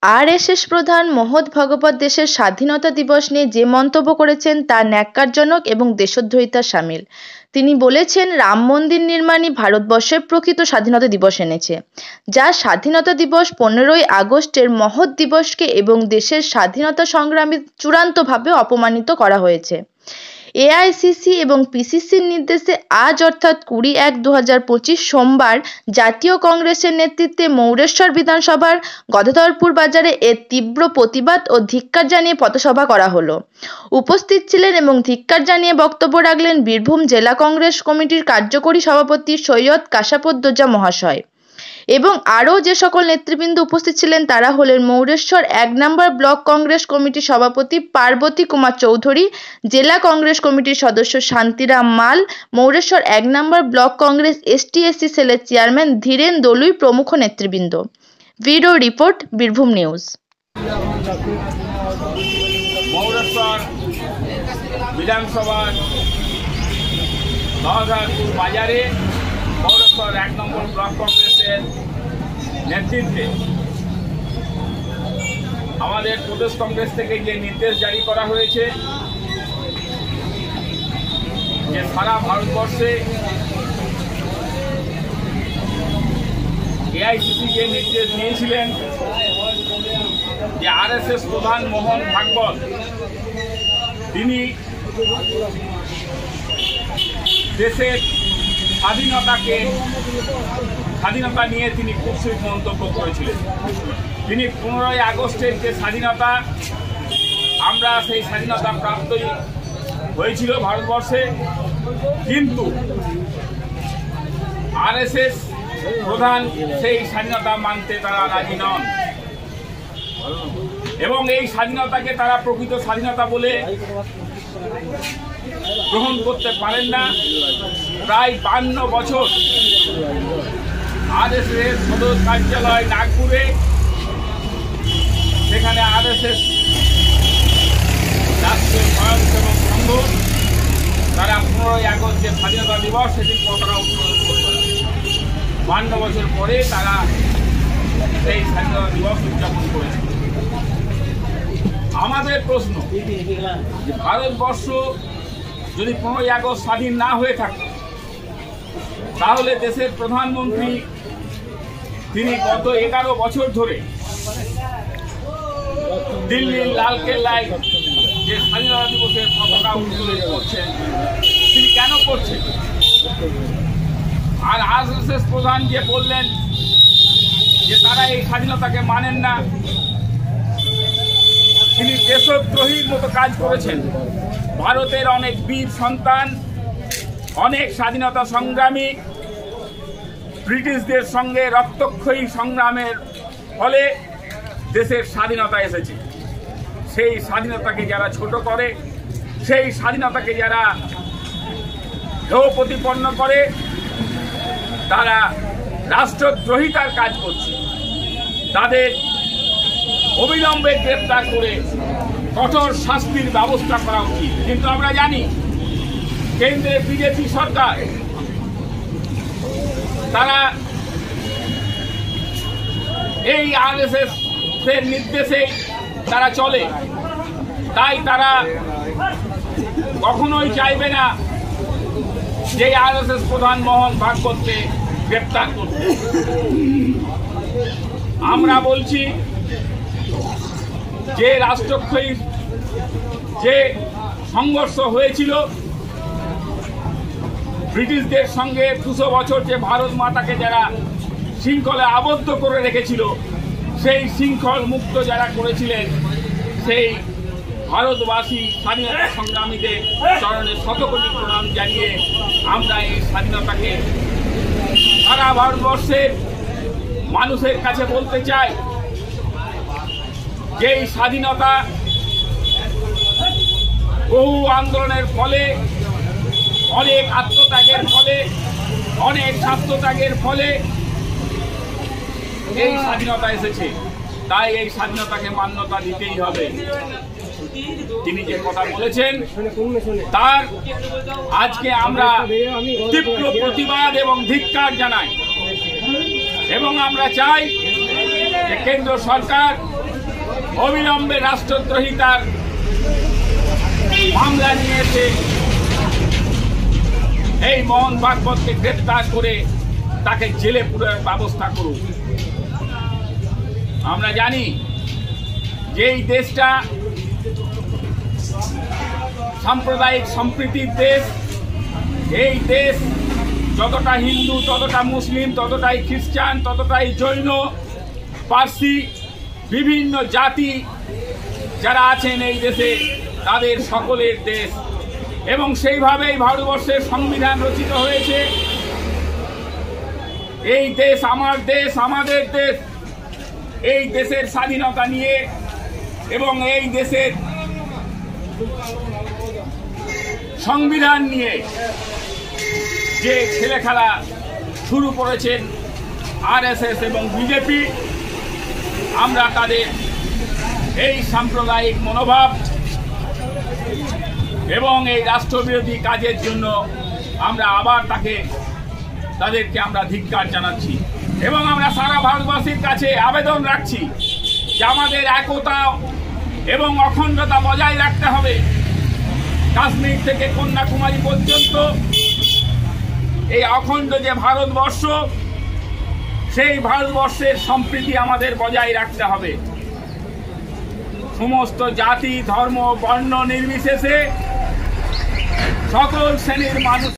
RSS প্রধান মোহন ভাগবত দেশের স্বাধীনতা দিবস নিয়ে যে মন্তব্য করেছেন তা ন্যক্কারজনক এবং দেশদ্রোহিতার শামিল। তিনি বলেছেন, রাম মন্দির নির্মাণই ভারতবর্ষের প্রকৃত স্বাধীনতা দিবস এনেছে, যা স্বাধীনতা দিবস 15ই আগস্টের মহৎ দিবসকে এবং দেশের স্বাধীনতা সংগ্রামী চূড়ান্তভাবে অপমানিত করা হয়েছে। এআইসিসি এবং পিসিসির নির্দেশে আজ অর্থাৎ 20/1/2025 সোমবার জাতীয় কংগ্রেসের নেতৃত্বে মৌরেশ্বর বিধানসভার গদাধরপুর বাজারে এর তীব্র প্রতিবাদ ও ধিক্কার জানিয়ে পথসভা করা হলো। উপস্থিত ছিলেন এবং ধিক্কার জানিয়ে বক্তব্য রাখলেন বীরভূম জেলা কংগ্রেস কমিটির কার্যকরী সভাপতি সৈয়দ কাশাপোদ্দোজা মহাশয় এবং আরও যে সকল নেতৃবৃন্দ উপস্থিত ছিলেন তারা হলেন মৌরেশ্বর 1 নম্বর ব্লক কংগ্রেস কমিটির সভাপতি পার্বতী কুমার চৌধুরী, জেলা কংগ্রেস কমিটির সদস্য শান্তিরাম মাল, মৌরেশ্বর 1 নম্বর ব্লক কংগ্রেস এসটি/এসসি সেলের চেয়ারম্যান ধীরেন দলুই প্রমুখ নেতৃবৃন্দ। Bureau report, Birbhum news. Mayureswar বিধানসভার গদাধরপুর বাজারে মৌরেশ্বর 1 নম্বর ব্লক কংগ্রেসের নেতৃত্বে আমাদের প্রদেশ কংগ্রেস থেকে যে নির্দেশ জারি করা হয়েছে যে সারা ভারতবর্ষে এআইসিসি যে নির্দেশ নিয়েছিলেন যে আরএসএস প্রধান মোহন ভাগবত তিনি দেশের স্বাধীনতা নিয়ে তিনি কুৎসিত মন্তব্য করেছিলেন। তিনি 15ই আগস্টের যে স্বাধীনতা, আমরা সেই স্বাধীনতা প্রাপ্তই হয়েছিল ভারতবর্ষে, কিন্তু আরএসএস প্রধান সেই স্বাধীনতা মানতে তারা রাজি নন এবং এই স্বাধীনতাকে তারা প্রকৃত স্বাধীনতা বলে গ্রহণ করতে পারেন না। প্রায় 52 বছর আরএসএস সদর কার্যালয় নাগপুরে, সেখানে আরএসএস রাষ্ট্রীয় স্বয়ংসেবক সংঘ তারা 15ই আগস্ট যে স্বাধীনতা দিবস সেটির পতাকা উত্তোলন করতে 52 বছর পরে তারা সেই স্বাধীনতা দিবস উদযাপন করেছে। আমাদের প্রশ্ন, যে ভারতবর্ষ যদি 15ই আগস্ট স্বাধীন না হয়ে থাকে তাহলে দেশের প্রধানমন্ত্রী তিনি গত 11 বছর ধরে দিল্লির লালকেল্লায় যে স্বাধীনতা দিবসের পতাকা উত্তোলন করছেন, তিনি কেন করছেন? আর আরএসএস প্রধান যে বললেন যে তারা এই স্বাধীনতাকে মানেন না, তিনি দেশদ্রোহীর মতো কাজ করেছেন। ভারতের অনেক বীর সন্তান, অনেক স্বাধীনতা সংগ্রামী ব্রিটিশদের সঙ্গে রক্তক্ষয়ী সংগ্রামের ফলে দেশের স্বাধীনতা এসেছে। সেই স্বাধীনতাকে যারা ছোট করে, সেই স্বাধীনতাকে যারা হেয় প্রতিপন্ন করে, তারা রাষ্ট্রদ্রোহিতার কাজ করছে। তাদের অবিলম্বে গ্রেপ্তার করে কঠোর শাস্তির ব্যবস্থা করা উচিত। কিন্তু আমরা জানি কেন্দ্রে বিজেপি সরকার, তারা এই আরএসএস এর নির্দেশে তারা চলে, তাই তারা কখনোই চাইবে না যে আরএসএস প্রধান মোহন ভাগবতকে গ্রেপ্তার করতে। আমরা বলছি যে রাষ্ট্রক্ষয়ী যে সংঘর্ষ হয়েছিল ব্রিটিশদের সঙ্গে 200 বছর, যে ভারত মাতাকে যারা শৃঙ্খলে আবদ্ধ করে রেখেছিল, সেই শৃঙ্খল মুক্ত যারা করেছিলেন, সেই ভারতবাসী স্বাধীনতা সংগ্রামীদের চরণে শতকোটি প্রণাম জানিয়ে আমরা এই স্বাধীনতাকে সারা ভারতবর্ষের মানুষের কাছে বলতে চাই যে এই স্বাধীনতা বহু আন্দোলনের ফলে, অনেক আত্মত্যাগের ফলে, অনেক স্বাস্থ্যত্যাগের ফলে এই স্বাধীনতা এসেছে। তাই এই স্বাধীনতাকে মান্যতা দিতেই হবে। তিনি যে কথা বলেছেন তার আজকে আমরা তীব্র প্রতিবাদ এবং ধিক্কার জানাই এবং আমরা চাই যে কেন্দ্র সরকার অবিলম্বে রাষ্ট্রদ্রোহিতার মামলা নিয়েছে এই মোহন ভাগবতকে গ্রেপ্তার করে তাকে জেলে পুরার ব্যবস্থা করুন। আমরা জানি যে এই দেশটা সাম্প্রদায়িক সম্প্রীতির দেশ। এই দেশ যতটা হিন্দু, ততটা মুসলিম, ততটাই খ্রিস্টান, ততটাই জৈন, পার্সি, বিভিন্ন জাতি যারা আছেন এই দেশে, তাদের সকলের দেশ। এবং সেইভাবেই ভারতবর্ষের সংবিধান রচিত হয়েছে। এই দেশ আমার দেশ, আমাদের দেশ। এই দেশের স্বাধীনতা নিয়ে এবং এই দেশের সংবিধান নিয়ে যে ছেলেখেলা শুরু করেছেন আরএসএস এবং বিজেপি, আমরা তাদের এই সাম্প্রদায়িক মনোভাব এবং এই রাষ্ট্রবিরোধী কাজের জন্য আমরা আবার তাদেরকে আমরা ধিক্কার জানাচ্ছি। এবং আমরা সারা ভারতবাসীর কাছে আবেদন রাখছি যে আমাদের একতা এবং অখণ্ডতা বজায় রাখতে হবে। কাশ্মীর থেকে কন্যাকুমারী পর্যন্ত এই অখণ্ড যে ভারতবর্ষ, সেই ভারতবর্ষের সম্প্রীতি আমাদের বজায় রাখতে হবে। সমস্ত জাতি, ধর্ম, বর্ণ নির্বিশেষে সকল শ্রেণীর মানুষ